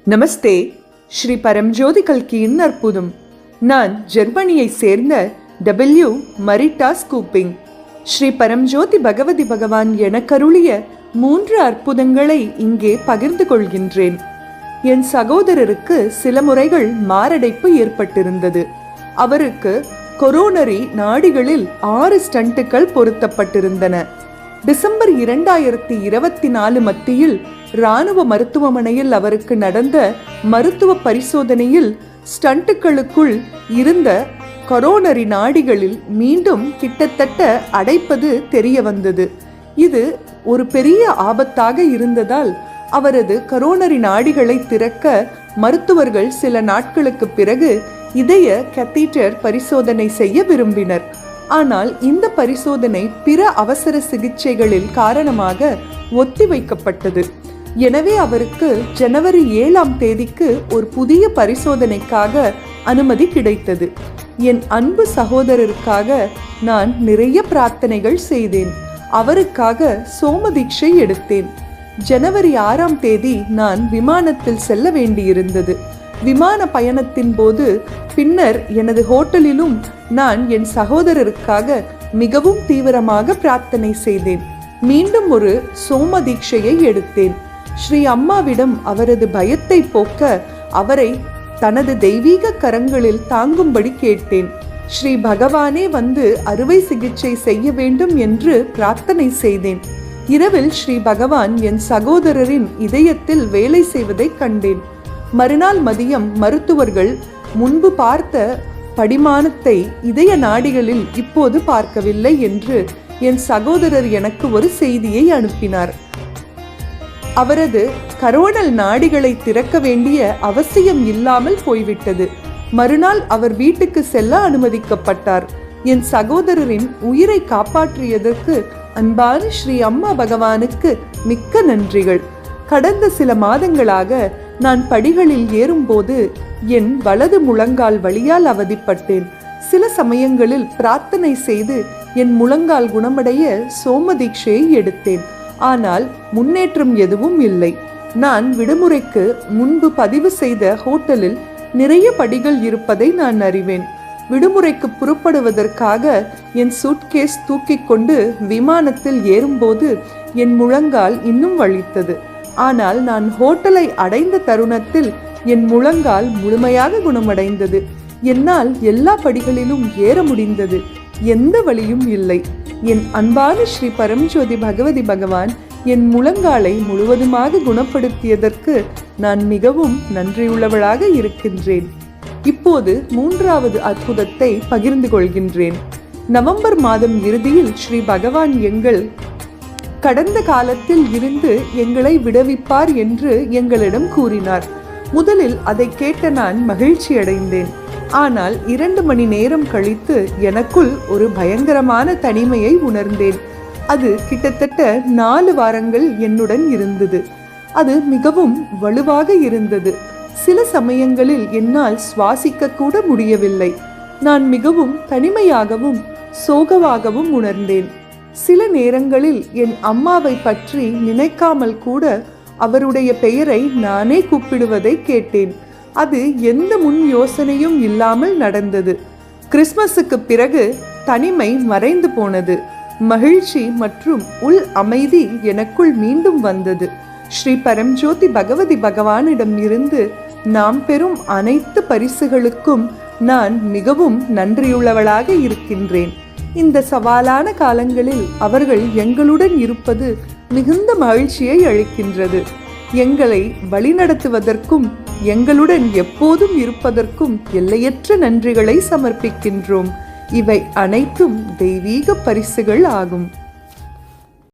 நமஸ்தே. ஸ்ரீ பரம்ஜோதி கல்கியின் அற்புதம். நான் ஜெர்மனியை சேர்ந்த டபிள்யூ மரிட்டா ஸ்கூப்பிங். ஸ்ரீ பரம்ஜோதி பகவதி பகவான் எனக்கருளிய 3 அற்புதங்களை இங்கே பகிர்ந்து கொள்கின்றேன். என் சகோதரருக்கு சில முறைகள் மாரடைப்பு ஏற்பட்டிருந்தது. அவருக்கு கொரோனரி நாடிகளில் 6 ஸ்டண்டுகள் பொருத்தப்பட்டிருந்தன. டிசம்பர் 2024 மத்தியில் இராணுவ மருத்துவமனையில் அவருக்கு நடந்த மருத்துவ பரிசோதனையில் ஸ்டண்டுகளுக்குள் இருந்த கொரோனரி நாடிகளில் மீண்டும் கிட்டத்தட்ட அடைப்பது தெரிய வந்தது. இது ஒரு பெரிய ஆபத்தாக இருந்ததால் அவரது கொரோனரி நாடிகளை திறக்க மருத்துவர்கள் சில நாட்களுக்கு பிறகு இதய கேத்தீட்டர் பரிசோதனை செய்ய விரும்பினர். ஆனால் இந்த பரிசோதனை பிற அவசர சிகிச்சைகளில் காரணமாக ஒத்திவைக்கப்பட்டது. எனவே அவருக்கு ஜனவரி 7 ஒரு புதிய பரிசோதனைக்காக அனுமதி கிடைத்தது. என் அன்பு சகோதரருக்காக நான் நிறைய பிரார்த்தனைகள் செய்தேன். அவருக்காக சோம தீட்சை எடுத்தேன். ஜனவரி 6 நான் விமானத்தில் செல்ல வேண்டியிருந்தது. விமான பயணத்தின் போது பின்னர் எனது ஹோட்டலிலும் நான் என் சகோதரருக்காக மிகவும் தீவிரமாக பிரார்த்தனை செய்தேன். மீண்டும் ஒரு சோம தீட்சையை எடுத்தேன். ஸ்ரீ அம்மாவிடம் அவரது பயத்தை போக்க அவரை தனது தெய்வீக கரங்களில் தாங்கும்படி கேட்டேன். ஸ்ரீ பகவானே வந்து அறுவை சிகிச்சை செய்ய வேண்டும் என்று பிரார்த்தனை செய்தேன். இரவில் ஸ்ரீ பகவான் என் சகோதரரின் இதயத்தில் வேலை செய்வதை கண்டேன். மறுநாள் மதியம் மருத்துவர்கள் முன்பு பார்த்த படிமானத்தை இதய நாடிகளில் இப்போது பார்க்கவில்லை என்று என் சகோதரர் எனக்கு ஒரு செய்தியை அனுப்பினார். அவரது கரோனல் நாடிகளை திறக்க வேண்டிய அவசியம் இல்லாமல் போய்விட்டது. மறுநாள் அவர் வீட்டுக்கு செல்ல அனுமதிக்கப்பட்டார். என் சகோதரரின் உயிரை காப்பாற்றியதற்கு அன்பான ஸ்ரீ அம்மா பகவானுக்கு மிக்க நன்றிகள். கடந்த சில மாதங்களாக நான் படிகளில் ஏறும்போது என் வலது முழங்கால் வலியால் அவதிப்பட்டேன். சில சமயங்களில் பிரார்த்தனை செய்து என் முழங்கால் குணமடைய சோம தீட்சையை எடுத்தேன். ஆனால் முன்னேற்றம் எதுவும் இல்லை. நான் விடுமுறைக்கு முன்பு பதிவு செய்த ஹோட்டலில் நிறைய படிகள் இருப்பதை நான் அறிவேன். விடுமுறைக்கு புறப்படுவதற்காக என் சூட்கேஸ் தூக்கி கொண்டு விமானத்தில் ஏறும்போது என் முழங்கால் இன்னும் வலித்தது. ஆனால் நான் ஹோட்டலை அடைந்த தருணத்தில் என் முழங்கால் முழுமையாக குணமடைந்தது. என்னால் எல்லா படிகளிலும் ஏற முடிந்தது. எந்த வலியும் இல்லை. என் அன்பான ஸ்ரீ பரம்ஜோதி பகவதி பகவான் என் முழங்காலை முழுவதுமாக குணப்படுத்தியதற்கு நான் மிகவும் நன்றியுள்ளவளாக இருக்கின்றேன். இப்போது 3வது அற்புதத்தை பகிர்ந்து கொள்கின்றேன். நவம்பர் மாதம் இறுதியில் ஸ்ரீ பகவான் எங்கள் கடந்த காலத்தில் இருந்து எங்களை விடுவிப்பார் என்று எங்களிடம் கூறினார். முதலில் அதை கேட்ட நான் மகிழ்ச்சி அடைந்தேன். ஆனால் 2 மணி நேரம் கழித்து எனக்குள் ஒரு பயங்கரமான தனிமையை உணர்ந்தேன். அது கிட்டத்தட்ட 4 வாரங்கள் என்னுடன் இருந்தது. அது மிகவும் வலுவாக இருந்தது. சில சமயங்களில் என்னால் சுவாசிக்க கூட முடியவில்லை. நான் மிகவும் தனிமையாகவும் சோகமாகவும் உணர்ந்தேன். சில நேரங்களில் என் அம்மாவை பற்றி நினைக்காமல் கூட அவருடைய பெயரை நானே கூப்பிடுவதை கேட்டேன். அது எந்த முன் யோசனையும் இல்லாமல் நடந்தது. கிறிஸ்மஸுக்கு பிறகு தனிமை மறைந்து போனது. மகிழ்ச்சி மற்றும் உள் அமைதி எனக்குள் மீண்டும் வந்தது. ஸ்ரீ பரம்ஜோதி பகவதி பகவானிடம் இருந்து நாம் பெறும் அனைத்து பரிசுகளுக்கும் நான் மிகவும் நன்றியுள்ளவளாக இருக்கின்றேன். இந்த சவாலான காலங்களில் அவர்கள் எங்களுடன் இருப்பது மிகுந்த மகிழ்ச்சியை அளிக்கின்றது. எங்களை வழிநடத்துவதற்கும் எங்களுடன் எப்போதும் இருப்பதற்கும் எல்லையற்ற நன்றிகளை சமர்ப்பிக்கின்றோம். இவை அனைத்தும் தெய்வீக பரிசுகள் ஆகும்.